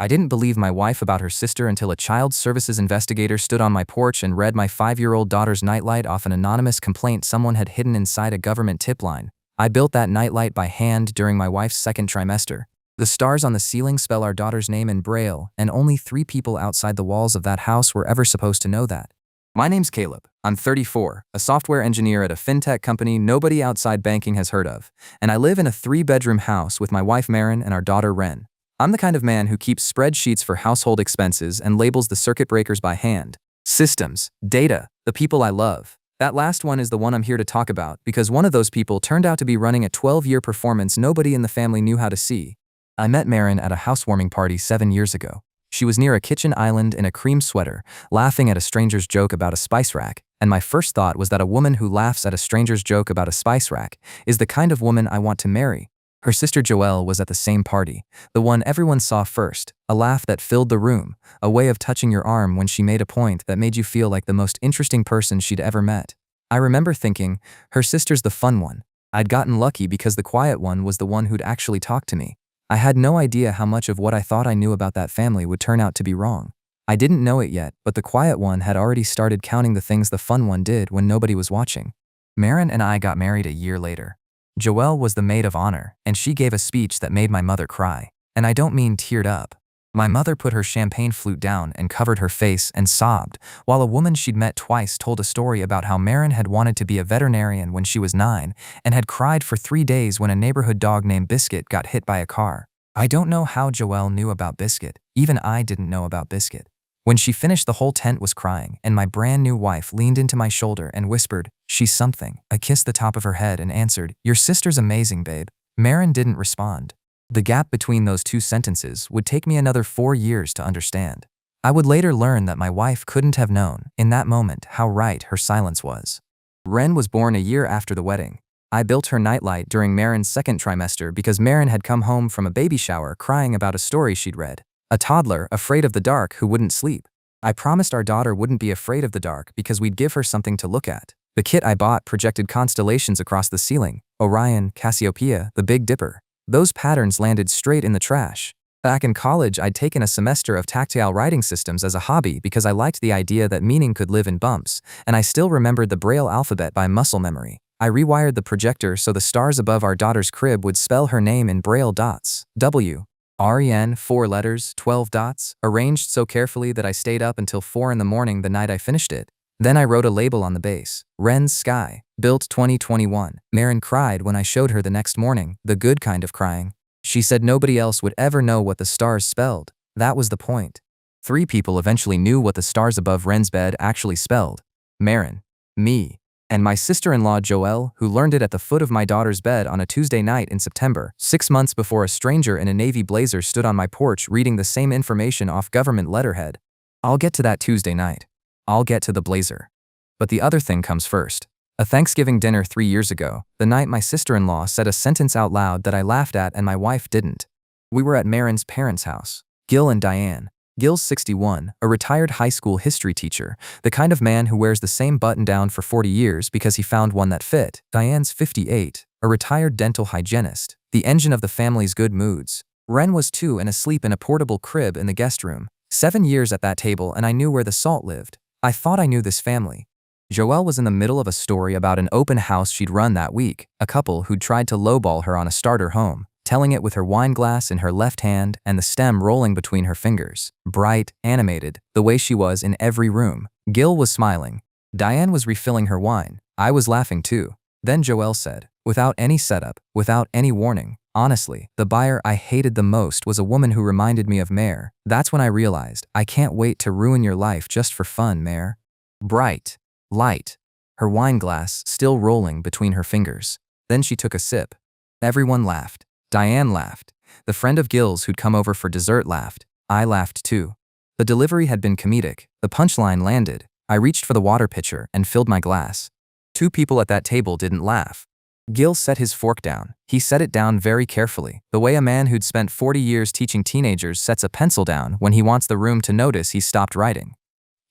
I didn't believe my wife about her sister until a child services investigator stood on my porch and read my 5-year-old daughter's nightlight off an anonymous complaint someone had hidden inside a government tip line. I built that nightlight by hand during my wife's second trimester. The stars on the ceiling spell our daughter's name in Braille, and only 3 people outside the walls of that house were ever supposed to know that. My name's Caleb. I'm 34, a software engineer at a fintech company nobody outside banking has heard of, and I live in a 3-bedroom house with my wife Marin and our daughter Ren. I'm the kind of man who keeps spreadsheets for household expenses and labels the circuit breakers by hand. Systems, data, the people I love. That last one is the one I'm here to talk about because one of those people turned out to be running a 12-year performance nobody in the family knew how to see. I met Marin at a housewarming party 7 years ago. She was near a kitchen island in a cream sweater, laughing at a stranger's joke about a spice rack, and my first thought was that a woman who laughs at a stranger's joke about a spice rack is the kind of woman I want to marry. Her sister Joelle was at the same party, the one everyone saw first, a laugh that filled the room, a way of touching your arm when she made a point that made you feel like the most interesting person she'd ever met. I remember thinking, her sister's the fun one. I'd gotten lucky because the quiet one was the one who'd actually talk to me. I had no idea how much of what I thought I knew about that family would turn out to be wrong. I didn't know it yet, but the quiet one had already started counting the things the fun one did when nobody was watching. Marin and I got married a year later. Joelle was the maid of honor, and she gave a speech that made my mother cry. And I don't mean teared up. My mother put her champagne flute down and covered her face and sobbed, while a woman she'd met twice told a story about how Marin had wanted to be a veterinarian when she was 9 and had cried for 3 days when a neighborhood dog named Biscuit got hit by a car. I don't know how Joelle knew about Biscuit. Even I didn't know about Biscuit. When she finished, the whole tent was crying, and my brand new wife leaned into my shoulder and whispered, "She's something." I kissed the top of her head and answered, "Your sister's amazing, babe." Marin didn't respond. The gap between those 2 sentences would take me another 4 years to understand. I would later learn that my wife couldn't have known, in that moment, how right her silence was. Ren was born a year after the wedding. I built her nightlight during Marin's second trimester because Marin had come home from a baby shower crying about a story she'd read. A toddler afraid of the dark who wouldn't sleep. I promised our daughter wouldn't be afraid of the dark because we'd give her something to look at. The kit I bought projected constellations across the ceiling: Orion, Cassiopeia, the Big Dipper. Those patterns landed straight in the trash. Back in college, I'd taken a semester of tactile writing systems as a hobby because I liked the idea that meaning could live in bumps, and I still remembered the Braille alphabet by muscle memory. I rewired the projector so the stars above our daughter's crib would spell her name in Braille dots. W-R-E-N, 4 letters, 12 dots, arranged so carefully that I stayed up until 4 in the morning the night I finished it. Then I wrote a label on the base: Ren's Sky, built 2021. Marin cried when I showed her the next morning, the good kind of crying. She said nobody else would ever know what the stars spelled. That was the point. 3 people eventually knew what the stars above Ren's bed actually spelled: Marin, me, and my sister-in-law Joelle, who learned it at the foot of my daughter's bed on a Tuesday night in September, 6 months before a stranger in a navy blazer stood on my porch reading the same information off government letterhead. I'll get to that Tuesday night. I'll get to the blazer. But the other thing comes first. A Thanksgiving dinner 3 years ago, the night my sister-in-law said a sentence out loud that I laughed at and my wife didn't. We were at Marin's parents' house, Gil and Diane. Gil's 61, a retired high school history teacher, the kind of man who wears the same button-down for 40 years because he found one that fit. Diane's 58, a retired dental hygienist, the engine of the family's good moods. Ren was 2 and asleep in a portable crib in the guest room. 7 years at that table and I knew where the salt lived. I thought I knew this family. Joelle was in the middle of a story about an open house she'd run that week, a couple who'd tried to lowball her on a starter home, telling it with her wine glass in her left hand and the stem rolling between her fingers. Bright, animated, the way she was in every room. Gil was smiling. Diane was refilling her wine. I was laughing too. Then Joelle said, without any setup, without any warning, honestly, the buyer I hated the most was a woman who reminded me of Mare. That's when I realized, I can't wait to ruin your life just for fun, Mare. Bright. Light. Her wine glass still rolling between her fingers. Then she took a sip. Everyone laughed. Diane laughed. The friend of Gil's who'd come over for dessert laughed. I laughed too. The delivery had been comedic. The punchline landed. I reached for the water pitcher and filled my glass. 2 people at that table didn't laugh. Gil set his fork down. He set it down very carefully, the way a man who'd spent 40 years teaching teenagers sets a pencil down when he wants the room to notice he's stopped writing.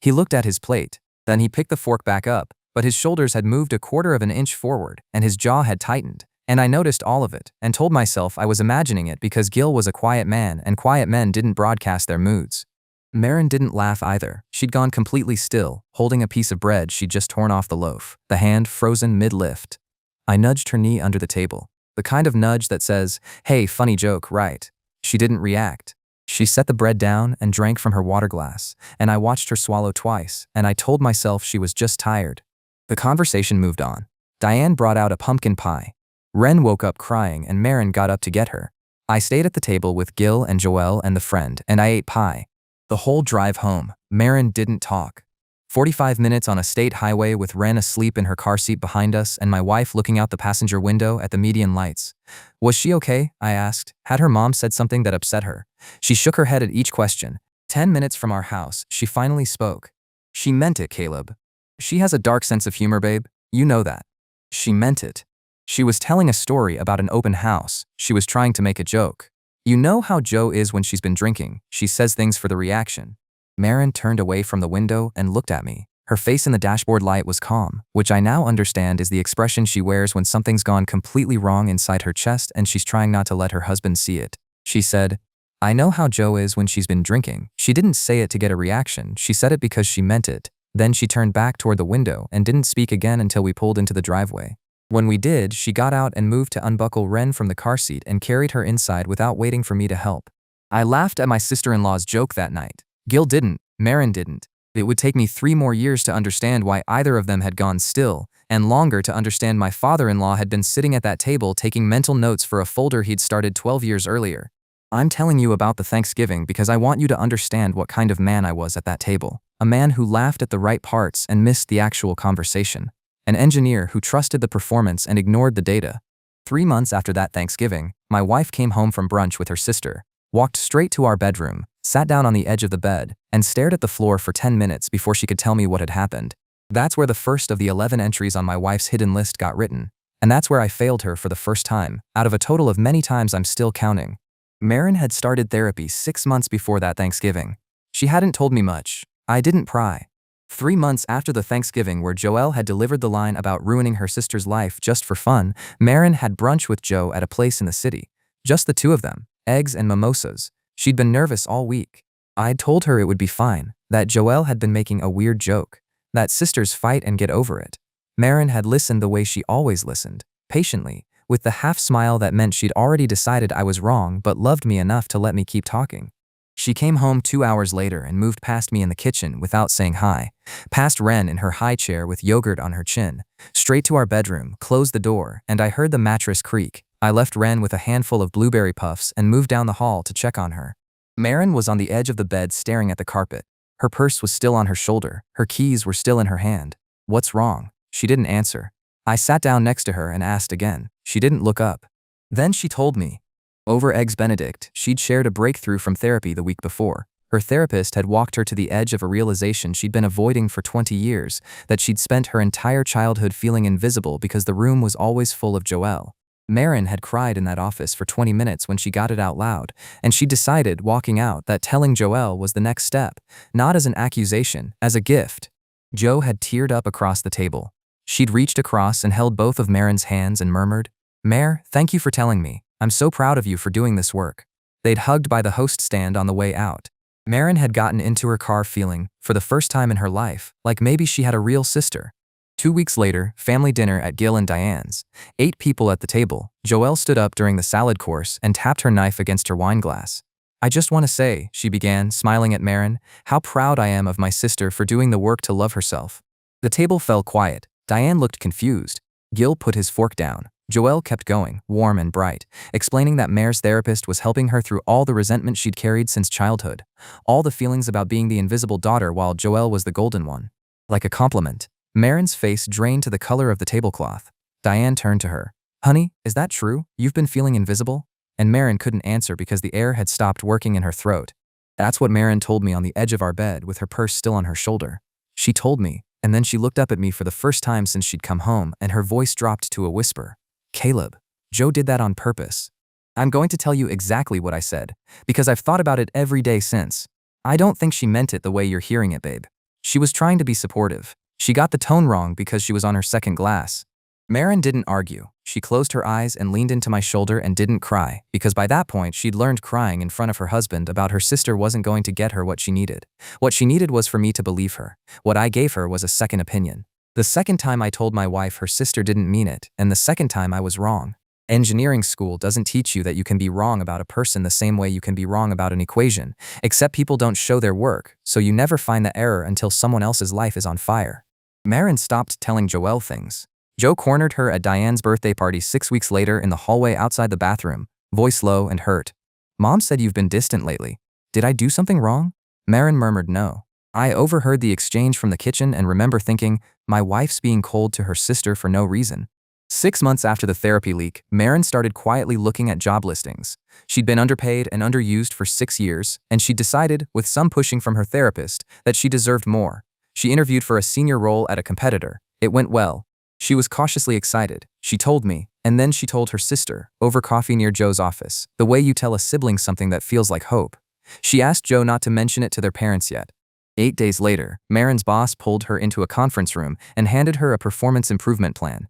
He looked at his plate. Then he picked the fork back up, but his shoulders had moved a 1/4 of an inch forward and his jaw had tightened, And I noticed all of it, and told myself I was imagining it because Gil was a quiet man and quiet men didn't broadcast their moods. Marin didn't laugh either. She'd gone completely still, holding a piece of bread she'd just torn off the loaf, the hand frozen mid-lift. I nudged her knee under the table. The kind of nudge that says, "Hey, funny joke, right?" She didn't react. She set the bread down and drank from her water glass, and I watched her swallow twice, and I told myself she was just tired. The conversation moved on. Diane brought out a pumpkin pie. Ren woke up crying and Marin got up to get her. I stayed at the table with Gil and Joelle and the friend, and I ate pie. The whole drive home, Marin didn't talk. 45 minutes on a state highway with Ren asleep in her car seat behind us and my wife looking out the passenger window at the median lights. Was she okay? I asked. Had her mom said something that upset her? She shook her head at each question. 10 minutes from our house, she finally spoke. She meant it, Caleb. She has a dark sense of humor, babe. You know that. She meant it. She was telling a story about an open house. She was trying to make a joke. You know how Jo is when she's been drinking. She says things for the reaction. Marin turned away from the window and looked at me. Her face in the dashboard light was calm, which I now understand is the expression she wears when something's gone completely wrong inside her chest and she's trying not to let her husband see it. She said, "I know how Jo is when she's been drinking." She didn't say it to get a reaction. She said it because she meant it. Then she turned back toward the window and didn't speak again until we pulled into the driveway. When we did, she got out and moved to unbuckle Ren from the car seat and carried her inside without waiting for me to help. I laughed at my sister-in-law's joke that night. Gil didn't. Marin didn't. It would take me 3 more years to understand why either of them had gone still, and longer to understand my father-in-law had been sitting at that table taking mental notes for a folder he'd started 12 years earlier. I'm telling you about the Thanksgiving because I want you to understand what kind of man I was at that table. A man who laughed at the right parts and missed the actual conversation. An engineer who trusted the performance and ignored the data. 3 months after that Thanksgiving, my wife came home from brunch with her sister, walked straight to our bedroom, sat down on the edge of the bed, and stared at the floor for 10 minutes before she could tell me what had happened. That's where the first of the 11 entries on my wife's hidden list got written. And that's where I failed her for the first time, out of a total of many times I'm still counting. Marin had started therapy 6 months before that Thanksgiving. She hadn't told me much. I didn't pry. 3 months after the Thanksgiving where Joelle had delivered the line about ruining her sister's life just for fun, Marin had brunch with Jo at a place in the city. Just the two of them, eggs and mimosas. She'd been nervous all week. I'd told her it would be fine, that Joelle had been making a weird joke, that sisters fight and get over it. Marin had listened the way she always listened, patiently, with the half smile that meant she'd already decided I was wrong but loved me enough to let me keep talking. She came home 2 hours later and moved past me in the kitchen without saying hi, past Ren in her high chair with yogurt on her chin, straight to our bedroom, closed the door, and I heard the mattress creak. I left Ren with a handful of blueberry puffs and moved down the hall to check on her. Marin was on the edge of the bed staring at the carpet. Her purse was still on her shoulder. Her keys were still in her hand. What's wrong? She didn't answer. I sat down next to her and asked again. She didn't look up. Then she told me. Over Eggs Benedict, she'd shared a breakthrough from therapy the week before. Her therapist had walked her to the edge of a realization she'd been avoiding for 20 years, that she'd spent her entire childhood feeling invisible because the room was always full of Joelle. Marin had cried in that office for 20 minutes when she got it out loud, and she decided, walking out, that telling Joelle was the next step, not as an accusation, as a gift. Jo had teared up across the table. She'd reached across and held both of Marin's hands and murmured, "Mare, thank you for telling me. I'm so proud of you for doing this work." They'd hugged by the host stand on the way out. Marin had gotten into her car feeling, for the first time in her life, like maybe she had a real sister. 2 weeks later, family dinner at Gil and Diane's. 8 people at the table. Joelle stood up during the salad course and tapped her knife against her wine glass. "I just want to say," she began, smiling at Marin, "how proud I am of my sister for doing the work to love herself." The table fell quiet. Diane looked confused. Gil put his fork down. Joelle kept going, warm and bright, explaining that Mare's therapist was helping her through all the resentment she'd carried since childhood, all the feelings about being the invisible daughter while Joelle was the golden one. Like a compliment, Marin's face drained to the color of the tablecloth. Diane turned to her. "Honey, is that true? You've been feeling invisible?" And Marin couldn't answer because the air had stopped working in her throat. That's what Marin told me on the edge of our bed with her purse still on her shoulder. She told me, and then she looked up at me for the first time since she'd come home, and her voice dropped to a whisper. "Caleb, Jo did that on purpose." I'm going to tell you exactly what I said, because I've thought about it every day since. I don't think she meant it the way you're hearing it, babe. She was trying to be supportive. She got the tone wrong because she was on her second glass. Marin didn't argue. She closed her eyes and leaned into my shoulder and didn't cry, because by that point she'd learned crying in front of her husband about her sister wasn't going to get her what she needed. What she needed was for me to believe her. What I gave her was a second opinion. The second time I told my wife her sister didn't mean it, and the second time I was wrong. Engineering school doesn't teach you that you can be wrong about a person the same way you can be wrong about an equation, except people don't show their work, so you never find the error until someone else's life is on fire. Marin stopped telling Joelle things. Joe cornered her at Diane's birthday party 6 weeks later in the hallway outside the bathroom, voice low and hurt. "Mom said you've been distant lately. Did I do something wrong?" Marin murmured no. I overheard the exchange from the kitchen and remember thinking, my wife's being cold to her sister for no reason. 6 months after the therapy leak, Marin started quietly looking at job listings. She'd been underpaid and underused for 6 years, and she decided, with some pushing from her therapist, that she deserved more. She interviewed for a senior role at a competitor. It went well. She was cautiously excited. She told me, and then she told her sister, over coffee near Joe's office, the way you tell a sibling something that feels like hope. She asked Joe not to mention it to their parents yet. 8 days later, Marin's boss pulled her into a conference room and handed her a performance improvement plan.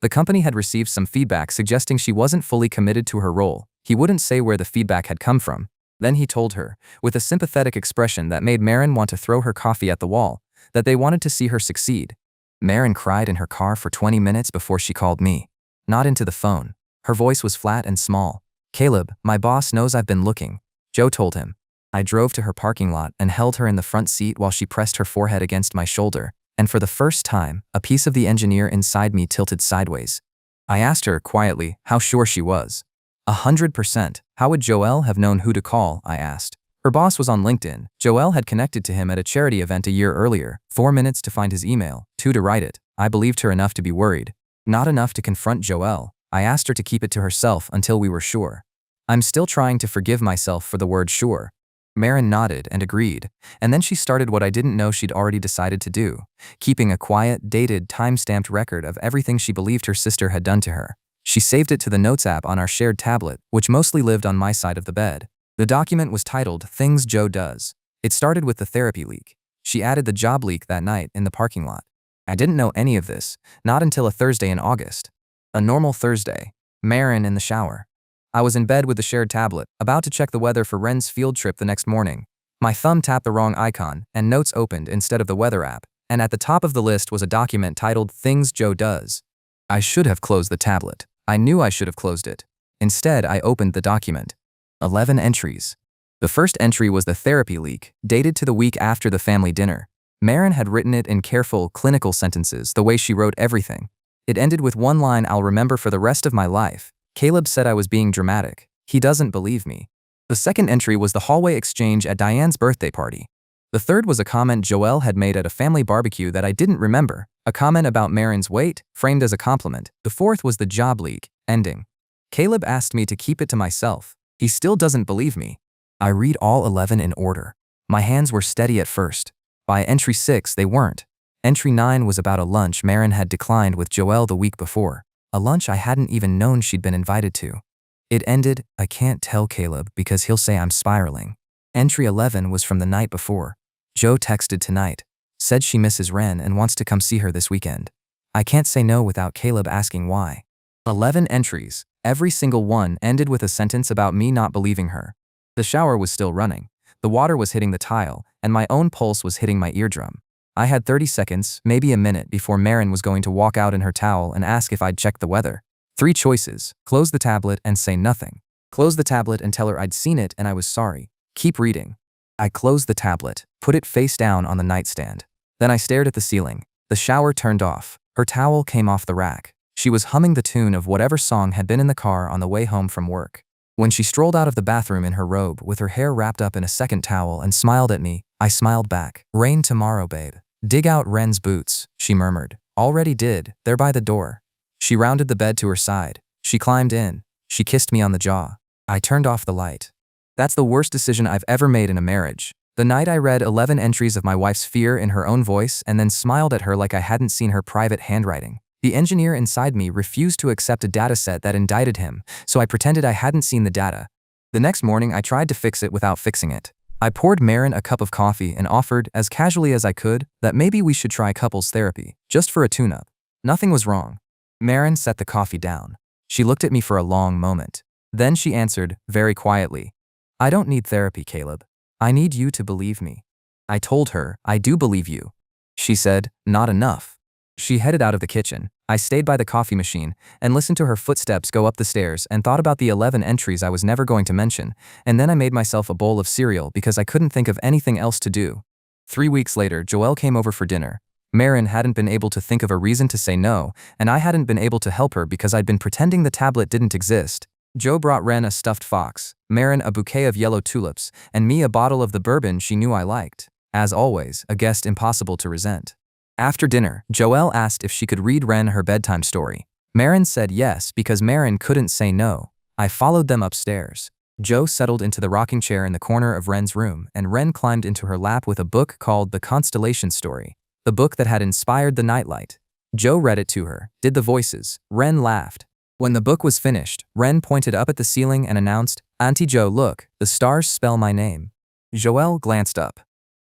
The company had received some feedback suggesting she wasn't fully committed to her role. He wouldn't say where the feedback had come from. Then he told her, with a sympathetic expression that made Marin want to throw her coffee at the wall, that they wanted to see her succeed. Marin cried in her car for 20 minutes before she called me. Not into the phone. Her voice was flat and small. "Caleb, my boss knows I've been looking," Joe told him. I drove to her parking lot and held her in the front seat while she pressed her forehead against my shoulder, and for the first time, a piece of the engineer inside me tilted sideways. I asked her, quietly, how sure she was. 100%. How would Joelle have known who to call? I asked. Her boss was on LinkedIn. Joelle had connected to him at a charity event a year earlier. 4 minutes to find his email, 2 to write it. I believed her enough to be worried. Not enough to confront Joelle. I asked her to keep it to herself until we were sure. I'm still trying to forgive myself for the word sure. Marin nodded and agreed, and then she started what I didn't know she'd already decided to do, keeping a quiet, dated, time-stamped record of everything she believed her sister had done to her. She saved it to the Notes app on our shared tablet, which mostly lived on my side of the bed. The document was titled, Things Joe Does. It started with the therapy leak. She added the job leak that night in the parking lot. I didn't know any of this, not until a Thursday in August. A normal Thursday. Marin in the shower. I was in bed with the shared tablet, about to check the weather for Ren's field trip the next morning. My thumb tapped the wrong icon, and Notes opened instead of the weather app, and at the top of the list was a document titled Things Joe Does. I should have closed the tablet. I knew I should have closed it. Instead, I opened the document. 11 entries. The first entry was the therapy leak, dated to the week after the family dinner. Marin had written it in careful, clinical sentences, the way she wrote everything. It ended with one line I'll remember for the rest of my life. Caleb said I was being dramatic. He doesn't believe me. The second entry was the hallway exchange at Diane's birthday party. The third was a comment Joelle had made at a family barbecue that I didn't remember, a comment about Marin's weight, framed as a compliment. The fourth was the job leak, ending. Caleb asked me to keep it to myself. He still doesn't believe me. I read all 11 in order. My hands were steady at first. By entry 6, they weren't. Entry 9 was about a lunch Marin had declined with Joelle the week before. A lunch I hadn't even known she'd been invited to. It ended, I can't tell Caleb because he'll say I'm spiraling. Entry 11 was from the night before. Joe texted tonight. Said she misses Ren and wants to come see her this weekend. I can't say no without Caleb asking why. 11 entries. Every single one ended with a sentence about me not believing her. The shower was still running. The water was hitting the tile, and my own pulse was hitting my eardrum. I had 30 seconds, maybe a minute, before Marin was going to walk out in her towel and ask if I'd checked the weather. 3 choices: close the tablet and say nothing. Close the tablet and tell her I'd seen it and I was sorry. Keep reading. I closed the tablet, put it face down on the nightstand. Then I stared at the ceiling. The shower turned off. Her towel came off the rack. She was humming the tune of whatever song had been in the car on the way home from work. When she strolled out of the bathroom in her robe with her hair wrapped up in a second towel and smiled at me, I smiled back. Rain tomorrow, babe. Dig out Ren's boots, she murmured. Already did, they're by the door. She rounded the bed to her side. She climbed in. She kissed me on the jaw. I turned off the light. That's the worst decision I've ever made in a marriage. The night I read 11 entries of my wife's fear in her own voice and then smiled at her like I hadn't seen her private handwriting. The engineer inside me refused to accept a dataset that indicted him, so I pretended I hadn't seen the data. The next morning I tried to fix it without fixing it. I poured Marin a cup of coffee and offered, as casually as I could, that maybe we should try couples therapy, just for a tune-up. Nothing was wrong. Marin set the coffee down. She looked at me for a long moment. Then she answered, very quietly, "I don't need therapy, Caleb. I need you to believe me." I told her, "I do believe you." She said, "Not enough." She headed out of the kitchen. I stayed by the coffee machine and listened to her footsteps go up the stairs and thought about the 11 entries I was never going to mention, and then I made myself a bowl of cereal because I couldn't think of anything else to do. 3 weeks later, Joelle came over for dinner. Marin hadn't been able to think of a reason to say no, and I hadn't been able to help her because I'd been pretending the tablet didn't exist. Joe brought Ren a stuffed fox, Marin a bouquet of yellow tulips, and me a bottle of the bourbon she knew I liked. As always, a guest impossible to resent. After dinner, Joelle asked if she could read Ren her bedtime story. Marin said yes because Marin couldn't say no. I followed them upstairs. Joe settled into the rocking chair in the corner of Ren's room, and Ren climbed into her lap with a book called The Constellation Story, the book that had inspired the nightlight. Joe read it to her, did the voices. Ren laughed. When the book was finished, Ren pointed up at the ceiling and announced, "Auntie Joe, look, the stars spell my name." Joelle glanced up.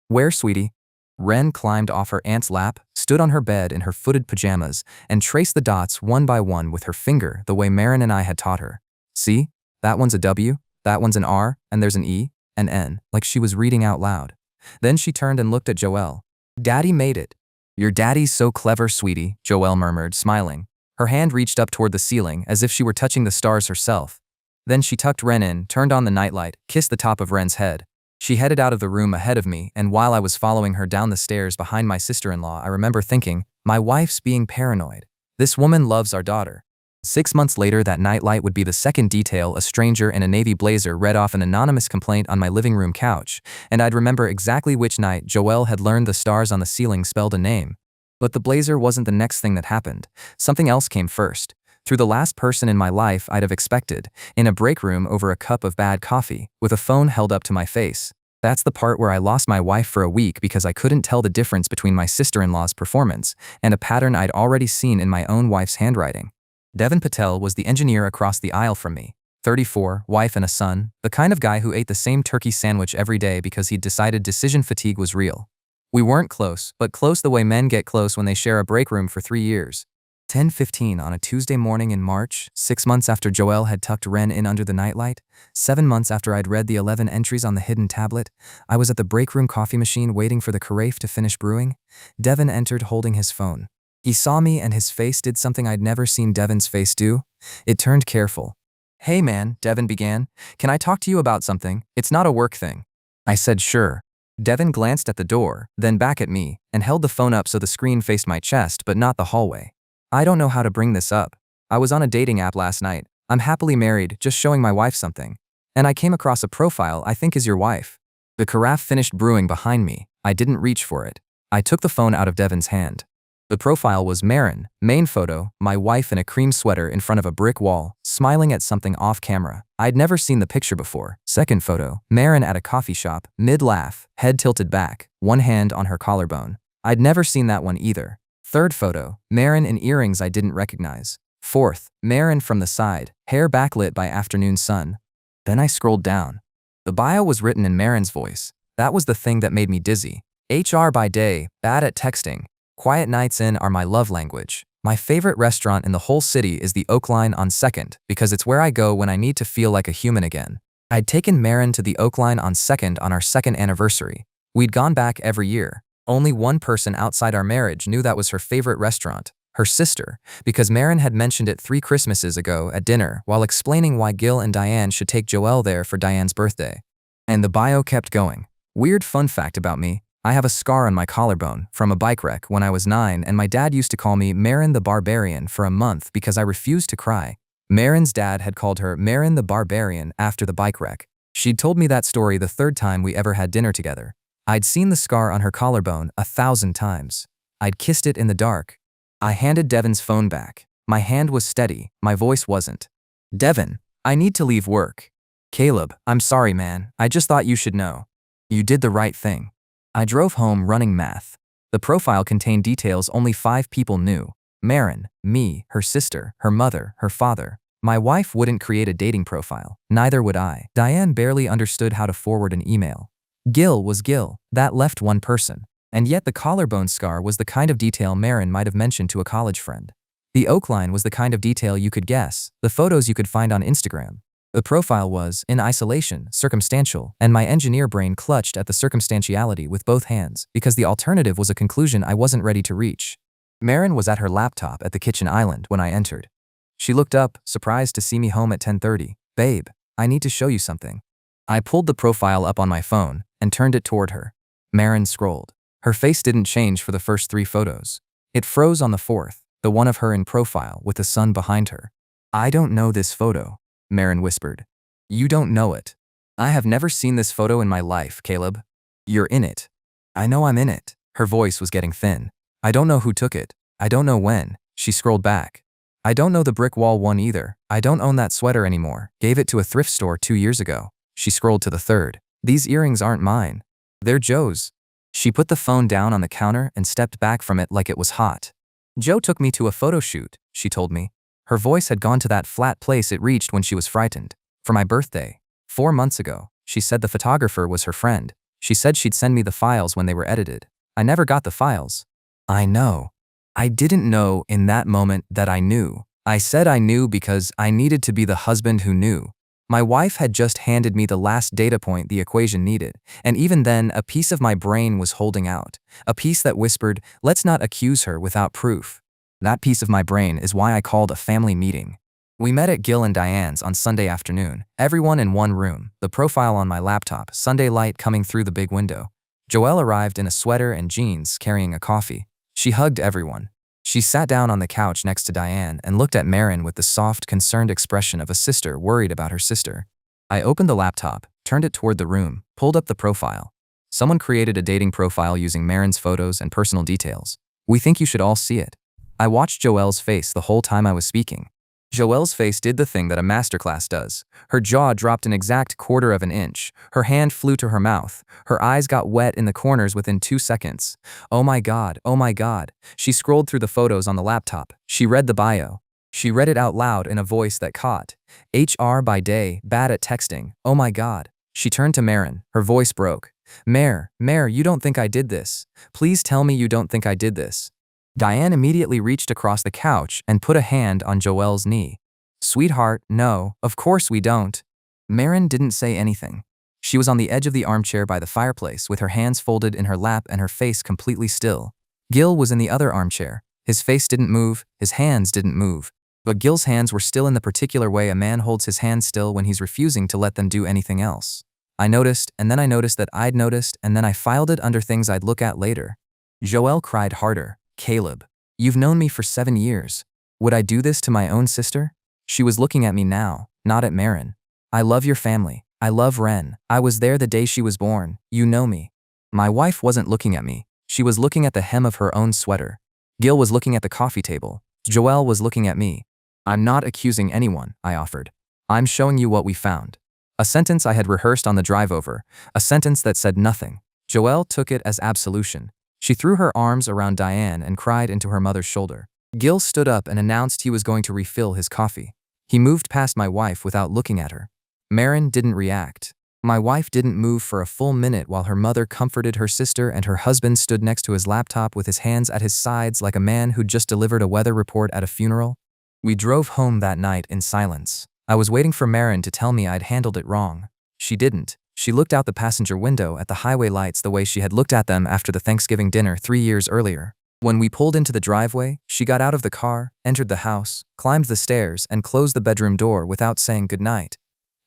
"Where, sweetie?" Ren climbed off her aunt's lap, stood on her bed in her footed pajamas, and traced the dots one by one with her finger the way Marin and I had taught her. "See? That one's a W, that one's an R, and there's an E, an N," like she was reading out loud. Then she turned and looked at Joelle. "Daddy made it." "Your daddy's so clever, sweetie," Joelle murmured, smiling. Her hand reached up toward the ceiling as if she were touching the stars herself. Then she tucked Ren in, turned on the nightlight, kissed the top of Ren's head. She headed out of the room ahead of me, and while I was following her down the stairs behind my sister-in-law, I remember thinking, my wife's being paranoid. This woman loves our daughter. 6 months later, that nightlight would be the second detail a stranger in a navy blazer read off an anonymous complaint on my living room couch, and I'd remember exactly which night Joelle had learned the stars on the ceiling spelled a name. But the blazer wasn't the next thing that happened. Something else came first. Through the last person in my life I'd have expected, in a break room over a cup of bad coffee, with a phone held up to my face. That's the part where I lost my wife for a week because I couldn't tell the difference between my sister-in-law's performance and a pattern I'd already seen in my own wife's handwriting. Devin Patel was the engineer across the aisle from me. 34, wife and a son, the kind of guy who ate the same turkey sandwich every day because he'd decided decision fatigue was real. We weren't close, but close the way men get close when they share a break room for 3 years. 10:15 on a Tuesday morning in March, 6 months after Joelle had tucked Ren in under the nightlight, 7 months after I'd read the 11 entries on the hidden tablet, I was at the break room coffee machine waiting for the carafe to finish brewing. Devin entered holding his phone. He saw me and his face did something I'd never seen Devin's face do. It turned careful. "Hey man," Devin began. "Can I talk to you about something? It's not a work thing." I said sure. Devin glanced at the door, then back at me, and held the phone up so the screen faced my chest but not the hallway. "I don't know how to bring this up. I was on a dating app last night. I'm happily married, just showing my wife something. And I came across a profile I think is your wife." The carafe finished brewing behind me. I didn't reach for it. I took the phone out of Devin's hand. The profile was Marin, main photo, my wife in a cream sweater in front of a brick wall, smiling at something off camera. I'd never seen the picture before. Second photo, Marin at a coffee shop, mid-laugh, head tilted back, one hand on her collarbone. I'd never seen that one either. Third photo, Marin in earrings I didn't recognize. Fourth, Marin from the side, hair backlit by afternoon sun. Then I scrolled down. The bio was written in Marin's voice. That was the thing that made me dizzy. HR by day, bad at texting. Quiet nights in are my love language. My favorite restaurant in the whole city is the Oak Line on 2nd because it's where I go when I need to feel like a human again. I'd taken Marin to the Oak Line on 2nd on our 2nd anniversary. We'd gone back every year. Only one person outside our marriage knew that was her favorite restaurant, her sister, because Marin had mentioned it 3 Christmases ago at dinner while explaining why Gil and Diane should take Joelle there for Diane's birthday. And the bio kept going. Weird fun fact about me. I have a scar on my collarbone from a bike wreck when I was 9, and my dad used to call me Marin the Barbarian for a month because I refused to cry. Marin's dad had called her Marin the Barbarian after the bike wreck. She'd told me that story the 3rd time we ever had dinner together. I'd seen the scar on her collarbone 1,000 times. I'd kissed it in the dark. I handed Devin's phone back. My hand was steady, my voice wasn't. "Devin, I need to leave work." "Caleb, I'm sorry man, I just thought you should know." "You did the right thing." I drove home running math. The profile contained details only 5 people knew. Marin, me, her sister, her mother, her father. My wife wouldn't create a dating profile. Neither would I. Diane barely understood how to forward an email. Gil was Gil. That left one person. And yet the collarbone scar was the kind of detail Marin might have mentioned to a college friend. The oak line was the kind of detail you could guess, the photos you could find on Instagram. The profile was, in isolation, circumstantial, and my engineer brain clutched at the circumstantiality with both hands because the alternative was a conclusion I wasn't ready to reach. Marin was at her laptop at the kitchen island when I entered. She looked up, surprised to see me home at 10:30. "Babe, I need to show you something." I pulled the profile up on my phone and turned it toward her. Marin scrolled. Her face didn't change for the first 3 photos. It froze on the 4th, the one of her in profile with the sun behind her. "I don't know this photo," Marin whispered. "You don't know it. I have never seen this photo in my life, Caleb. You're in it." "I know I'm in it." Her voice was getting thin. "I don't know who took it. I don't know when." She scrolled back. "I don't know the brick wall one either. I don't own that sweater anymore. Gave it to a thrift store 2 years ago." She scrolled to the 3rd. "These earrings aren't mine. They're Joe's." She put the phone down on the counter and stepped back from it like it was hot. "Joe took me to a photo shoot," she told me. Her voice had gone to that flat place it reached when she was frightened. "For my birthday. 4 months ago." She said the photographer was her friend. She said she'd send me the files when they were edited. I never got the files. I know. I didn't know in that moment that I knew. I said I knew because I needed to be the husband who knew. My wife had just handed me the last data point the equation needed, and even then a piece of my brain was holding out, a piece that whispered, "Let's not accuse her without proof." That piece of my brain is why I called a family meeting. We met at Gil and Diane's on Sunday afternoon, everyone in one room, the profile on my laptop, Sunday light coming through the big window. Joelle arrived in a sweater and jeans, carrying a coffee. She hugged everyone. She sat down on the couch next to Diane and looked at Marin with the soft, concerned expression of a sister worried about her sister. I opened the laptop, turned it toward the room, pulled up the profile. Someone created a dating profile using Marin's photos and personal details. "We think you should all see it." I watched Joelle's face the whole time I was speaking. Joelle's face did the thing that a masterclass does. Her jaw dropped an exact 1/4 of an inch. Her hand flew to her mouth. Her eyes got wet in the corners within 2 seconds. "Oh my God, oh my God." She scrolled through the photos on the laptop. She read the bio. She read it out loud in a voice that caught. "HR by day, bad at texting. Oh my God." She turned to Marin. Her voice broke. Mare, you don't think I did this. Please tell me you don't think I did this." Diane immediately reached across the couch and put a hand on Joelle's knee. "Sweetheart, no, of course we don't." Marin didn't say anything. She was on the edge of the armchair by the fireplace with her hands folded in her lap and her face completely still. Gil was in the other armchair. His face didn't move, his hands didn't move. But Gil's hands were still in the particular way a man holds his hands still when he's refusing to let them do anything else. I noticed, and then I noticed that I'd noticed, and then I filed it under things I'd look at later. Joelle cried harder. "Caleb, you've known me for 7 years. Would I do this to my own sister?" She was looking at me now, not at Marin. "I love your family. I love Ren. I was there the day she was born. You know me." My wife wasn't looking at me. She was looking at the hem of her own sweater. Gil was looking at the coffee table. Joelle was looking at me. "I'm not accusing anyone," I offered. "I'm showing you what we found." A sentence I had rehearsed on the drive over, a sentence that said nothing. Joelle took it as absolution. She threw her arms around Diane and cried into her mother's shoulder. Gil stood up and announced he was going to refill his coffee. He moved past my wife without looking at her. Marin didn't react. My wife didn't move for a full minute while her mother comforted her sister and her husband stood next to his laptop with his hands at his sides like a man who'd just delivered a weather report at a funeral. We drove home that night in silence. I was waiting for Marin to tell me I'd handled it wrong. She didn't. She looked out the passenger window at the highway lights the way she had looked at them after the Thanksgiving dinner 3 years earlier. When we pulled into the driveway, she got out of the car, entered the house, climbed the stairs, and closed the bedroom door without saying goodnight.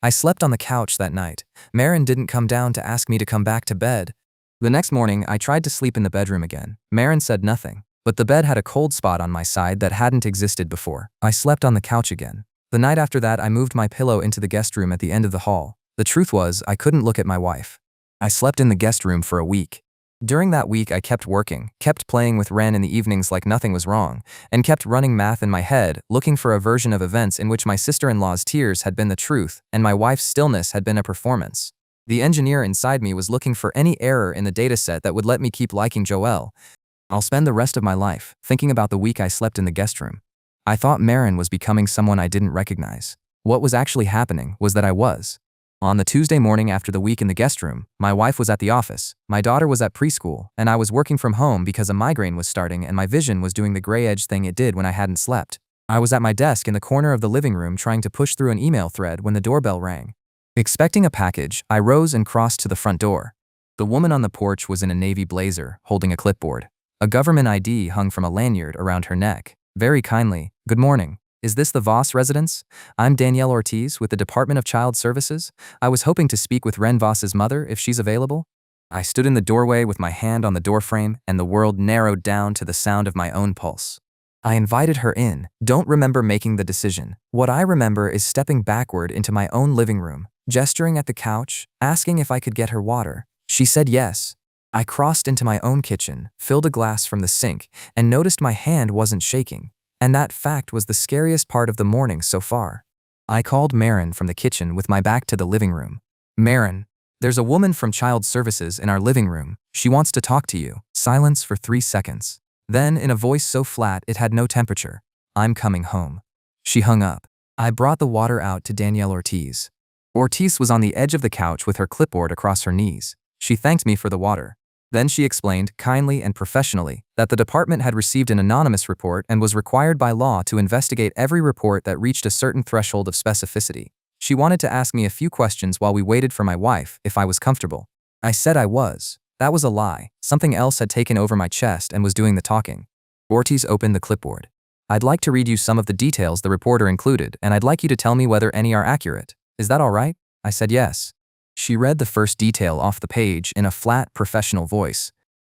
I slept on the couch that night. Marin didn't come down to ask me to come back to bed. The next morning, I tried to sleep in the bedroom again. Marin said nothing, but the bed had a cold spot on my side that hadn't existed before. I slept on the couch again. The night after that, I moved my pillow into the guest room at the end of the hall. The truth was, I couldn't look at my wife. I slept in the guest room for a week. During that week, I kept working, kept playing with Ren in the evenings like nothing was wrong, and kept running math in my head, looking for a version of events in which my sister-in-law's tears had been the truth and my wife's stillness had been a performance. The engineer inside me was looking for any error in the dataset that would let me keep liking Joelle. I'll spend the rest of my life thinking about the week I slept in the guest room. I thought Marin was becoming someone I didn't recognize. What was actually happening was that I was. On the Tuesday morning after the week in the guest room, my wife was at the office, my daughter was at preschool, and I was working from home because a migraine was starting and my vision was doing the gray edge thing it did when I hadn't slept. I was at my desk in the corner of the living room trying to push through an email thread when the doorbell rang. Expecting a package, I rose and crossed to the front door. The woman on the porch was in a navy blazer, holding a clipboard. A government ID hung from a lanyard around her neck. Very kindly, "Good morning. Is this the Voss residence? I'm Danielle Ortiz with the Department of Child Services. I was hoping to speak with Ren Voss's mother if she's available." I stood in the doorway with my hand on the doorframe and the world narrowed down to the sound of my own pulse. I invited her in, don't remember making the decision. What I remember is stepping backward into my own living room, gesturing at the couch, asking if I could get her water. She said yes. I crossed into my own kitchen, filled a glass from the sink, and noticed my hand wasn't shaking. And that fact was the scariest part of the morning so far. I called Marin from the kitchen with my back to the living room. "Marin, there's a woman from Child Services in our living room. She wants to talk to you." Silence for 3 seconds. Then, in a voice so flat it had no temperature, "I'm coming home." She hung up. I brought the water out to Danielle Ortiz. Ortiz was on the edge of the couch with her clipboard across her knees. She thanked me for the water. Then she explained, kindly and professionally, that the department had received an anonymous report and was required by law to investigate every report that reached a certain threshold of specificity. She wanted to ask me a few questions while we waited for my wife, if I was comfortable. I said I was. That was a lie. Something else had taken over my chest and was doing the talking. Ortiz opened the clipboard. "I'd like to read you some of the details the reporter included, and I'd like you to tell me whether any are accurate. Is that all right?" I said yes. She read the first detail off the page in a flat, professional voice.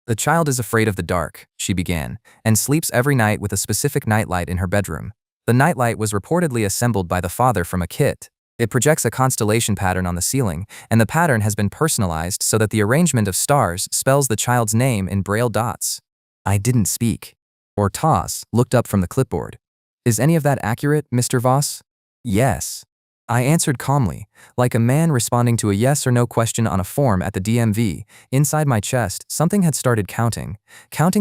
"The child is afraid of the dark," she began, "and sleeps every night with a specific nightlight in her bedroom. The nightlight was reportedly assembled by the father from a kit. It projects a constellation pattern on the ceiling, and the pattern has been personalized so that the arrangement of stars spells the child's name in braille dots." I didn't speak. Ortiz looked up from the clipboard. "Is any of that accurate, Mr. Voss?" "Yes." I answered calmly, like a man responding to a yes or no question on a form at the DMV. Inside my chest, something had started counting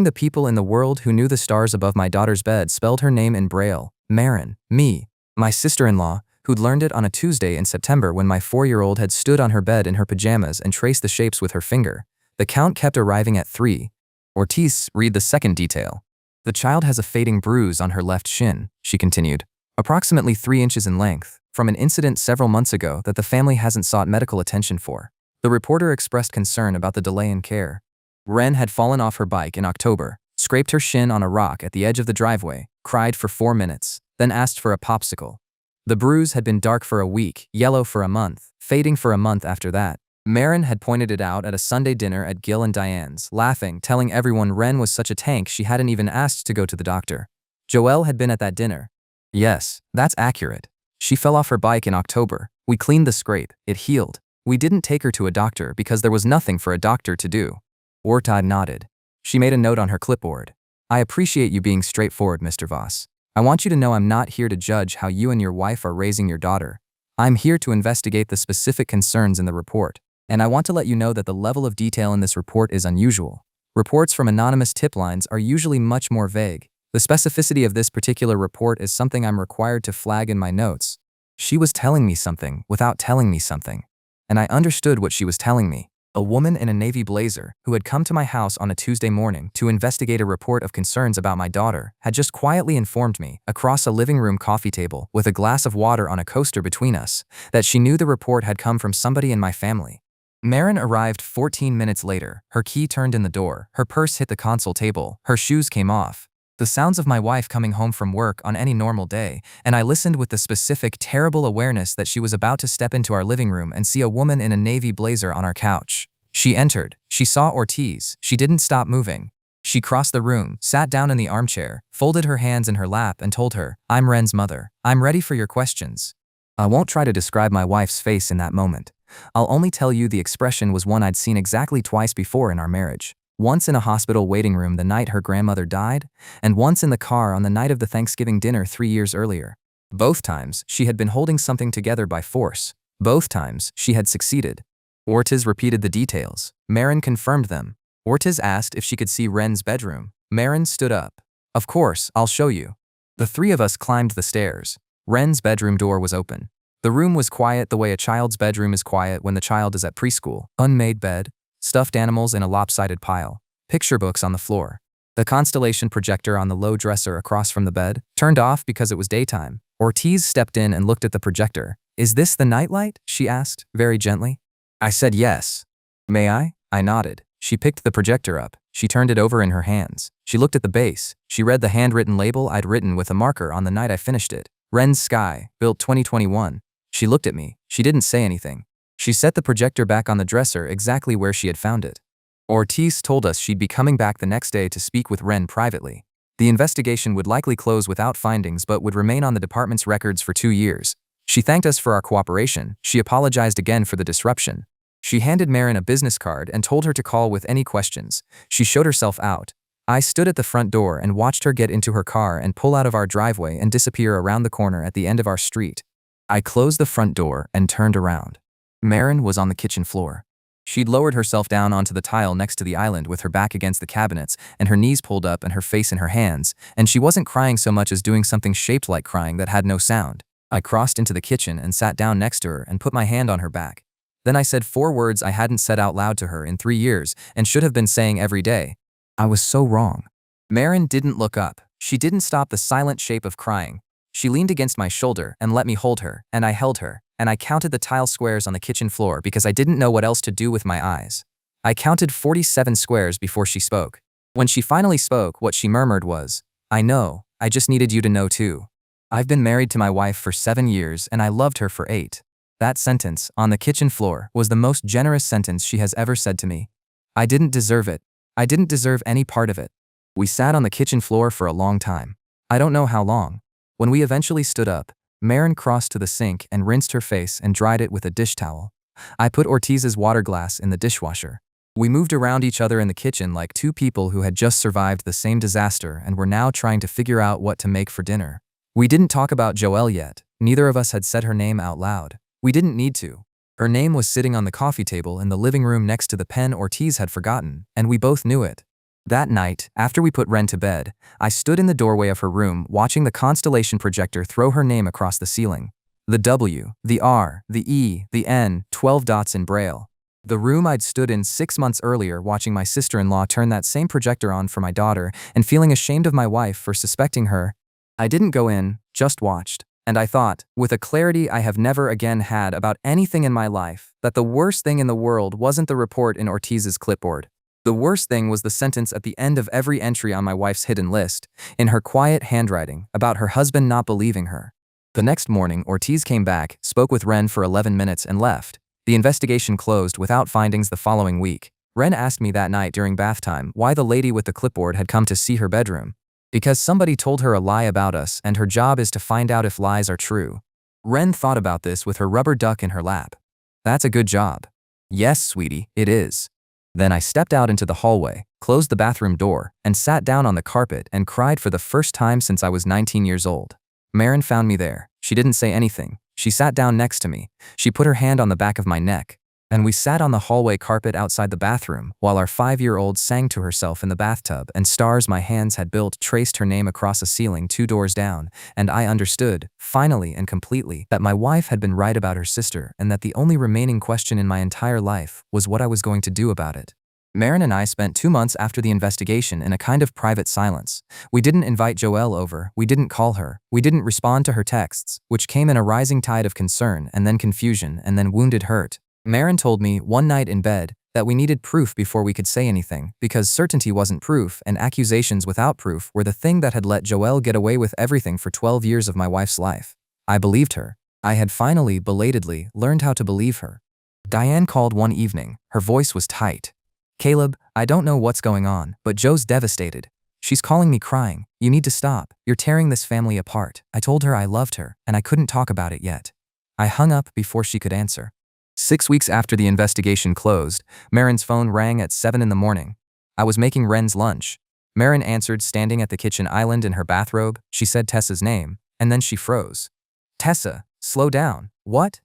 the people in the world who knew the stars above my daughter's bed spelled her name in braille. Marin, me, my sister-in-law, who'd learned it on a Tuesday in September when my 4-year-old had stood on her bed in her pajamas and traced the shapes with her finger. The count kept arriving at 3. Ortiz read the second detail. "The child has a fading bruise on her left shin," she continued, "approximately 3 inches in length, from an incident several months ago that the family hasn't sought medical attention for." The reporter expressed concern about the delay in care. "Ren had fallen off her bike in October, scraped her shin on a rock at the edge of the driveway, cried for 4 minutes, then asked for a popsicle. The bruise had been dark for a week, yellow for a month, fading for a month after that. Marin had pointed it out at a Sunday dinner at Gil and Diane's, laughing, telling everyone Ren was such a tank she hadn't even asked to go to the doctor. Joelle had been at that dinner." "Yes, that's accurate. She fell off her bike in October. We cleaned the scrape. It healed. We didn't take her to a doctor because there was nothing for a doctor to do." Ortiz nodded. She made a note on her clipboard. "I appreciate you being straightforward, Mr. Voss. I want you to know I'm not here to judge how you and your wife are raising your daughter. I'm here to investigate the specific concerns in the report. And I want to let you know that the level of detail in this report is unusual. Reports from anonymous tip lines are usually much more vague. The specificity of this particular report is something I'm required to flag in my notes." She was telling me something without telling me something. And I understood what she was telling me. A woman in a navy blazer, who had come to my house on a Tuesday morning to investigate a report of concerns about my daughter, had just quietly informed me, across a living room coffee table with a glass of water on a coaster between us, that she knew the report had come from somebody in my family. Marin arrived 14 minutes later. Her key turned in the door, her purse hit the console table, her shoes came off. The sounds of my wife coming home from work on any normal day, and I listened with the specific, terrible awareness that she was about to step into our living room and see a woman in a navy blazer on our couch. She entered. She saw Ortiz. She didn't stop moving. She crossed the room, sat down in the armchair, folded her hands in her lap and told her, "I'm Ren's mother. I'm ready for your questions." I won't try to describe my wife's face in that moment. I'll only tell you the expression was one I'd seen exactly twice before in our marriage. Once in a hospital waiting room the night her grandmother died, and once in the car on the night of the Thanksgiving dinner 3 years earlier. Both times, she had been holding something together by force. Both times, she had succeeded. Ortiz repeated the details. Marin confirmed them. Ortiz asked if she could see Ren's bedroom. Marin stood up. "Of course, I'll show you." The 3 of us climbed the stairs. Ren's bedroom door was open. The room was quiet the way a child's bedroom is quiet when the child is at preschool. Unmade bed, stuffed animals in a lopsided pile, picture books on the floor. The constellation projector on the low dresser across from the bed, turned off because it was daytime. Ortiz stepped in and looked at the projector. "Is this the nightlight?" she asked, very gently. I said yes. "May I?" I nodded. She picked the projector up. She turned it over in her hands. She looked at the base. She read the handwritten label I'd written with a marker on the night I finished it. Ren's Sky, built 2021. She looked at me. She didn't say anything. She set the projector back on the dresser exactly where she had found it. Ortiz told us she'd be coming back the next day to speak with Ren privately. The investigation would likely close without findings but would remain on the department's records for 2 years. She thanked us for our cooperation. She apologized again for the disruption. She handed Marin a business card and told her to call with any questions. She showed herself out. I stood at the front door and watched her get into her car and pull out of our driveway and disappear around the corner at the end of our street. I closed the front door and turned around. Marin was on the kitchen floor. She'd lowered herself down onto the tile next to the island with her back against the cabinets and her knees pulled up and her face in her hands, and she wasn't crying so much as doing something shaped like crying that had no sound. I crossed into the kitchen and sat down next to her and put my hand on her back. Then I said 4 words I hadn't said out loud to her in 3 years and should have been saying every day. I was so wrong. Marin didn't look up. She didn't stop the silent shape of crying. She leaned against my shoulder and let me hold her, and I held her, and I counted the tile squares on the kitchen floor because I didn't know what else to do with my eyes. I counted 47 squares before she spoke. When she finally spoke, what she murmured was, "I know, I just needed you to know too. I've been married to my wife for 7 years and I loved her for 8. That sentence, on the kitchen floor, was the most generous sentence she has ever said to me. I didn't deserve it. I didn't deserve any part of it. We sat on the kitchen floor for a long time. I don't know how long. When we eventually stood up, Marin crossed to the sink and rinsed her face and dried it with a dish towel. I put Ortiz's water glass in the dishwasher. We moved around each other in the kitchen like 2 people who had just survived the same disaster and were now trying to figure out what to make for dinner. We didn't talk about Joelle yet. Neither of us had said her name out loud. We didn't need to. Her name was sitting on the coffee table in the living room next to the pen Ortiz had forgotten, and we both knew it. That night, after we put Ren to bed, I stood in the doorway of her room watching the constellation projector throw her name across the ceiling. The W, the R, the E, the N, 12 dots in Braille. The room I'd stood in 6 months earlier watching my sister-in-law turn that same projector on for my daughter and feeling ashamed of my wife for suspecting her. I didn't go in, just watched. And I thought, with a clarity I have never again had about anything in my life, that the worst thing in the world wasn't the report in Ortiz's clipboard. The worst thing was the sentence at the end of every entry on my wife's hidden list, in her quiet handwriting, about her husband not believing her. The next morning, Ortiz came back, spoke with Ren for 11 minutes and left. The investigation closed without findings the following week. Ren asked me that night during bath time why the lady with the clipboard had come to see her bedroom. Because somebody told her a lie about us and her job is to find out if lies are true. Ren thought about this with her rubber duck in her lap. That's a good job. Yes, sweetie, it is. Then I stepped out into the hallway, closed the bathroom door, and sat down on the carpet and cried for the first time since I was 19 years old. Marin found me there. She didn't say anything. She sat down next to me. She put her hand on the back of my neck. And we sat on the hallway carpet outside the bathroom while our 5-year-old sang to herself in the bathtub and stars my hands had built traced her name across a ceiling 2 doors down, and I understood, finally and completely, that my wife had been right about her sister and that the only remaining question in my entire life was what I was going to do about it. Marin and I spent 2 months after the investigation in a kind of private silence. We didn't invite Joelle over, we didn't call her, we didn't respond to her texts, which came in a rising tide of concern and then confusion and then wounded hurt. Marin told me one night in bed that we needed proof before we could say anything because certainty wasn't proof and accusations without proof were the thing that had let Joelle get away with everything for 12 years of my wife's life. I believed her. I had finally, belatedly, learned how to believe her. Diane called one evening. Her voice was tight. "Caleb, I don't know what's going on, but Joe's devastated. She's calling me crying. You need to stop. You're tearing this family apart." I told her I loved her, and I couldn't talk about it yet. I hung up before she could answer. 6 weeks after the investigation closed, Marin's phone rang at 7 in the morning. I was making Ren's lunch. Marin answered standing at the kitchen island in her bathrobe. She said Tessa's name, and then she froze. "Tessa, slow down. What?"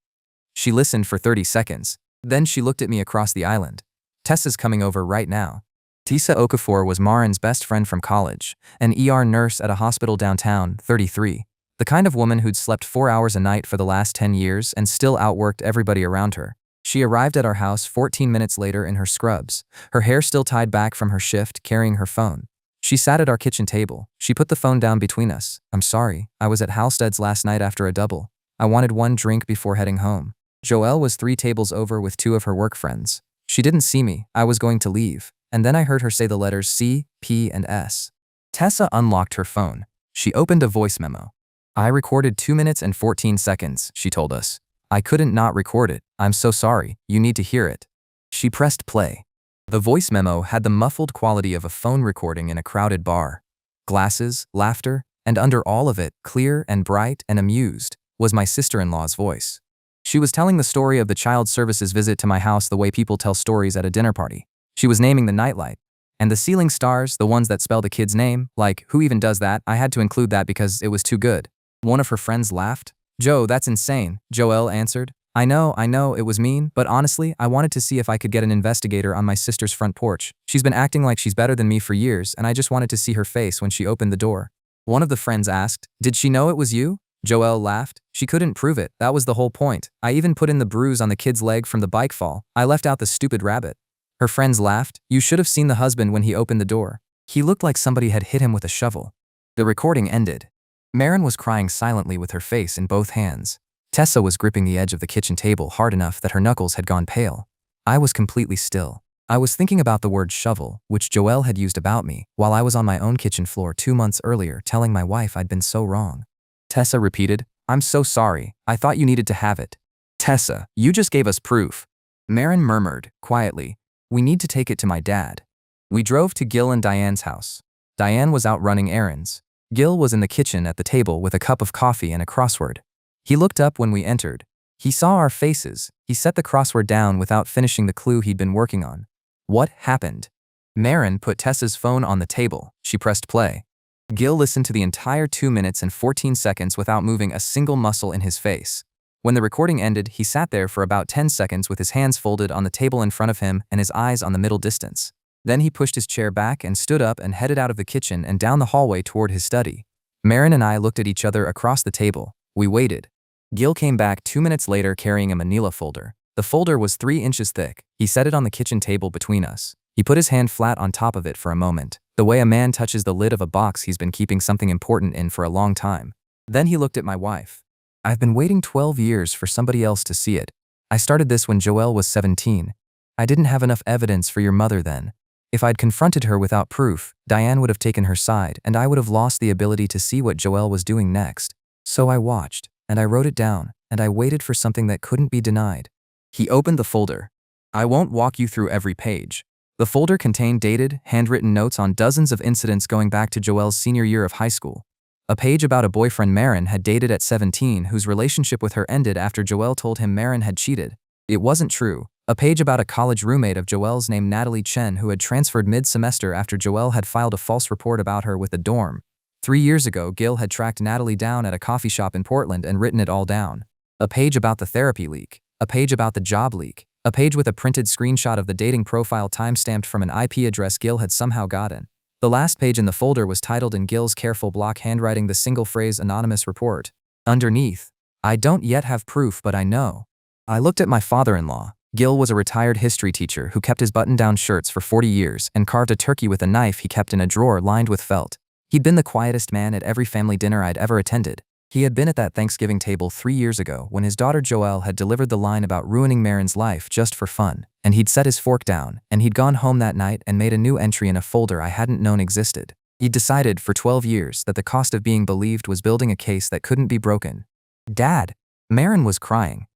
She listened for 30 seconds. Then she looked at me across the island. "Tessa's coming over right now." Tessa Okafor was Marin's best friend from college, an ER nurse at a hospital downtown, 33. The kind of woman who'd slept 4 hours a night for the last 10 years and still outworked everybody around her. She arrived at our house 14 minutes later in her scrubs, her hair still tied back from her shift, carrying her phone. She sat at our kitchen table. She put the phone down between us. "I'm sorry, I was at Halstead's last night after a double. I wanted one drink before heading home." Joelle was 3 tables over with 2 of her work friends. She didn't see me. I was going to leave, and then I heard her say the letters C, P, and S. Tessa unlocked her phone. She opened a voice memo. "I recorded 2 minutes and 14 seconds, she told us. "I couldn't not record it. I'm so sorry. You need to hear it." She pressed play. The voice memo had the muffled quality of a phone recording in a crowded bar. Glasses, laughter, and under all of it, clear and bright and amused, was my sister-in-law's voice. She was telling the story of the child services visit to my house the way people tell stories at a dinner party. She was naming the nightlight. And the ceiling stars, the ones that spell the kid's name, like, who even does that? I had to include that because it was too good. One of her friends laughed. "Joe, that's insane," Joelle answered. I know, it was mean, but honestly, I wanted to see if I could get an investigator on my sister's front porch. She's been acting like she's better than me for years, and I just wanted to see her face when she opened the door." One of the friends asked, "Did she know it was you?" Joelle laughed. "She couldn't prove it. That was the whole point. I even put in the bruise on the kid's leg from the bike fall. I left out the stupid rabbit." Her friends laughed. "You should have seen the husband when he opened the door. He looked like somebody had hit him with a shovel." The recording ended. Marin was crying silently with her face in both hands. Tessa was gripping the edge of the kitchen table hard enough that her knuckles had gone pale. I was completely still. I was thinking about the word shovel, which Joelle had used about me, while I was on my own kitchen floor 2 months earlier telling my wife I'd been so wrong. Tessa repeated, "I'm so sorry. I thought you needed to have it." "Tessa, you just gave us proof." Marin murmured, quietly, "We need to take it to my dad." We drove to Gil and Diane's house. Diane was out running errands. Gil was in the kitchen at the table with a cup of coffee and a crossword. He looked up when we entered. He saw our faces. He set the crossword down without finishing the clue he'd been working on. "What happened?" Marin put Tessa's phone on the table. She pressed play. Gil listened to the entire 2 minutes and 14 seconds without moving a single muscle in his face. When the recording ended, he sat there for about 10 seconds with his hands folded on the table in front of him and his eyes on the middle distance. Then he pushed his chair back and stood up and headed out of the kitchen and down the hallway toward his study. Marin and I looked at each other across the table. We waited. Gil came back 2 minutes later carrying a manila folder. The folder was 3 inches thick. He set it on the kitchen table between us. He put his hand flat on top of it for a moment, the way a man touches the lid of a box he's been keeping something important in for a long time. Then he looked at my wife. "I've been waiting 12 years for somebody else to see it. I started this when Joelle was 17. I didn't have enough evidence for your mother then. If I'd confronted her without proof, Diane would have taken her side and I would have lost the ability to see what Joelle was doing next. So I watched, and I wrote it down, and I waited for something that couldn't be denied." He opened the folder. I won't walk you through every page. The folder contained dated, handwritten notes on dozens of incidents going back to Joelle's senior year of high school. A page about a boyfriend Marin had dated at 17 whose relationship with her ended after Joelle told him Marin had cheated. It wasn't true. A page about a college roommate of Joelle's named Natalie Chen who had transferred mid-semester after Joelle had filed a false report about her with the dorm. 3 years ago, Gil had tracked Natalie down at a coffee shop in Portland and written it all down. A page about the therapy leak. A page about the job leak. A page with a printed screenshot of the dating profile time-stamped from an IP address Gil had somehow gotten. The last page in the folder was titled in Gil's careful block handwriting the single phrase anonymous report. Underneath, "I don't yet have proof, but I know." I looked at my father-in-law. Gil was a retired history teacher who kept his button-down shirts for 40 years and carved a turkey with a knife he kept in a drawer lined with felt. He'd been the quietest man at every family dinner I'd ever attended. He had been at that Thanksgiving table 3 years ago when his daughter Joelle had delivered the line about ruining Marin's life just for fun, and he'd set his fork down, and he'd gone home that night and made a new entry in a folder I hadn't known existed. He'd decided for 12 years that the cost of being believed was building a case that couldn't be broken. "Dad!" Marin was crying.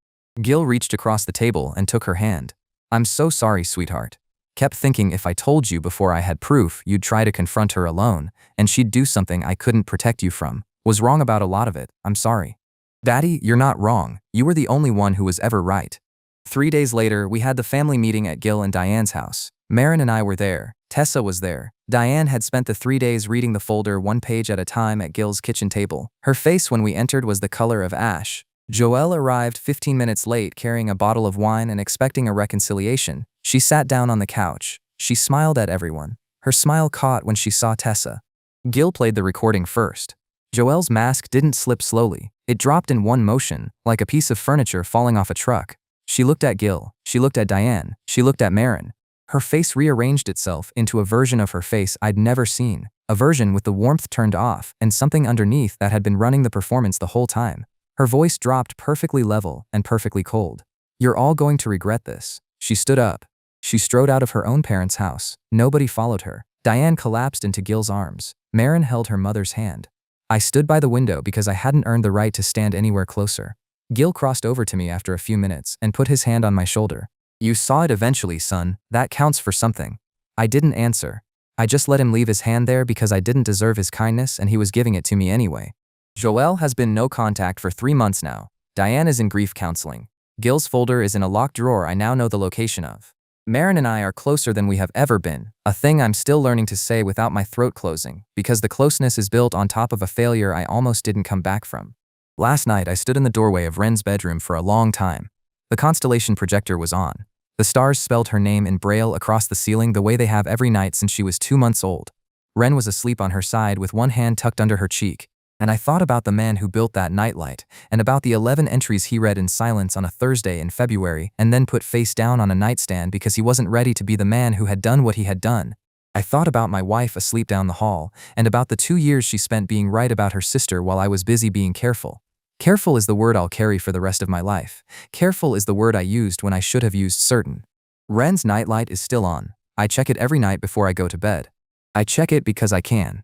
Gil reached across the table and took her hand. "I'm so sorry, sweetheart. Kept thinking if I told you before I had proof, you'd try to confront her alone, and she'd do something I couldn't protect you from. Was wrong about a lot of it. I'm sorry." "Daddy, you're not wrong. You were the only one who was ever right." 3 days later, we had the family meeting at Gil and Diane's house. Marin and I were there. Tessa was there. Diane had spent the 3 days reading the folder 1 page at a time at Gil's kitchen table. Her face when we entered was the color of ash. Joelle arrived 15 minutes late carrying a bottle of wine and expecting a reconciliation. She sat down on the couch. She smiled at everyone. Her smile caught when she saw Tessa. Gil played the recording first. Joelle's mask didn't slip slowly. It dropped in one motion, like a piece of furniture falling off a truck. She looked at Gil. She looked at Diane. She looked at Marin. Her face rearranged itself into a version of her face I'd never seen. A version with the warmth turned off and something underneath that had been running the performance the whole time. Her voice dropped perfectly level and perfectly cold. "You're all going to regret this." She stood up. She strode out of her own parents' house. Nobody followed her. Diane collapsed into Gil's arms. Marin held her mother's hand. I stood by the window because I hadn't earned the right to stand anywhere closer. Gil crossed over to me after a few minutes and put his hand on my shoulder. "You saw it eventually, son. That counts for something." I didn't answer. I just let him leave his hand there because I didn't deserve his kindness and he was giving it to me anyway. Joelle has been no contact for 3 months now. Diane is in grief counseling. Gil's folder is in a locked drawer I now know the location of. Marin and I are closer than we have ever been, a thing I'm still learning to say without my throat closing, because the closeness is built on top of a failure I almost didn't come back from. Last night I stood in the doorway of Ren's bedroom for a long time. The constellation projector was on. The stars spelled her name in braille across the ceiling the way they have every night since she was 2 months old. Ren was asleep on her side with one hand tucked under her cheek, and I thought about the man who built that nightlight, and about the 11 entries he read in silence on a Thursday in February and then put face down on a nightstand because he wasn't ready to be the man who had done what he had done. I thought about my wife asleep down the hall, and about the 2 years she spent being right about her sister while I was busy being careful. Careful is the word I'll carry for the rest of my life. Careful is the word I used when I should have used certain. Ren's nightlight is still on. I check it every night before I go to bed. I check it because I can.